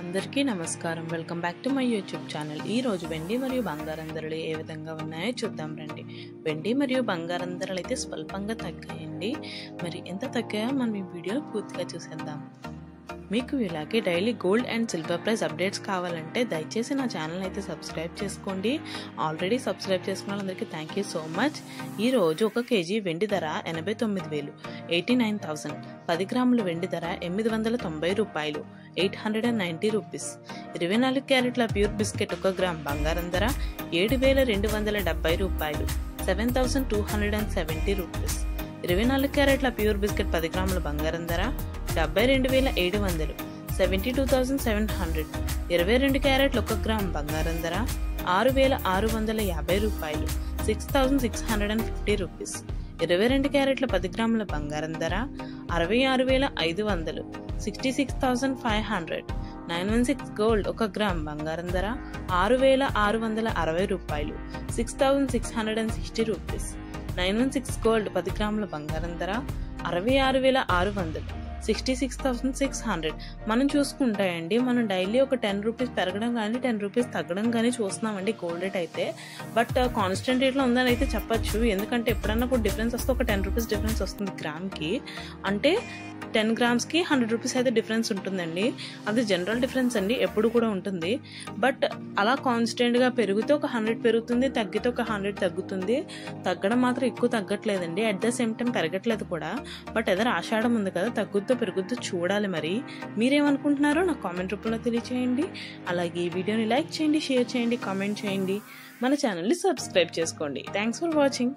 అందరికీ నమస్కారం. Welcome back to my YouTube channel. ఈ రోజు వెండి మరియు బంగారం ధరలు ఏ విధంగా ఉన్నాయో చూద్దాం రండి. వెండి మరియు బంగారం ధరలు అయితే స్వల్పంగా తగ్గాయండి. మరి ఎంత తగ్గాయో మనం ఈ వీడియోలో పూర్తిగా చూసేద్దాం. మీకు ఇలాగే daily gold and silver price updates కావాలంటే దయచేసి నా ఛానల్ అయితే సబ్స్క్రైబ్ చేసుకోండి. ఆల్రెడీ సబ్స్క్రైబ్ చేసుకున్న వాళ్ళందరికీ థ్యాంక్ యూ సో మచ్. ఈరోజు 1 కేజీ వెండి ధర 89,000 89,000. 10 గ్రాముల వెండి ధర 890 రూపాయలు 890 రూపీస్. 24 క్యారెట్ల ప్యూర్ బిస్కెట్ 1 గ్రామ్ బంగారం ధర 7,270 రూపాయలు 7,270 రూపీస్. 24 క్యారెట్ల ప్యూర్ బిస్కెట్ 10 గ్రాముల బంగారం ధర 72,700 72,700. 22 క్యారెట్ల 1 గ్రామ్ బంగారం ధర 6,650 రూపాయలు 6,650 రూపీస్. 22 క్యారెట్ల 10 గ్రాముల బంగారం ధర 66,500 66,500. 916 గోల్డ్ 1 గ్రామ్ బంగారం ధర 6,660 రూపాయలు 6,660 రూపీస్. 916 గోల్డ్ 10 గ్రాముల బంగారం ధర 66,600 66,600. మనం చూసుకుంటాయండి, మనం డైలీ ఒక 10 రూపీస్ పెరగడం కానీ 10 రూపీస్ తగ్గడం కానీ చూస్తున్నామండి గోల్డ్ రేట్ అయితే. బట్ కాన్స్టెంట్ రేట్లో ఉందని అయితే చెప్పచ్చు. ఎందుకంటే ఎప్పుడన్నా కూడా డిఫరెన్స్ వస్తే ఒక 10 రూపీస్ డిఫరెన్స్ వస్తుంది గ్రామ్కి. అంటే 10 గ్రామ్స్కి 100 రూపీస్ అయితే డిఫరెన్స్ ఉంటుందండి. అది జనరల్ డిఫరెన్స్ అండి, ఎప్పుడు కూడా ఉంటుంది. బట్ అలా కాన్స్టెంట్గా పెరిగితే ఒక 100 పెరుగుతుంది, తగ్గితే ఒక 100 తగ్గుతుంది. తగ్గడం మాత్రం ఎక్కువ తగ్గట్లేదండి, అట్ ద సేమ్ టైం పెరగట్లేదు కూడా. బట్ ఎదరు ఆషాఢం ఉంది కదా, తగ్గుద్దో పెరుగుద్దో చూడాలి. మరి మీరేమనుకుంటున్నారో నాకు కామెంట్ రూపంలో తెలియచేయండి. అలాగే ఈ వీడియోని లైక్ చేయండి, షేర్ చేయండి, కామెంట్ చేయండి. మన ఛానల్ని సబ్స్క్రైబ్ చేసుకోండి. Thanks for watching.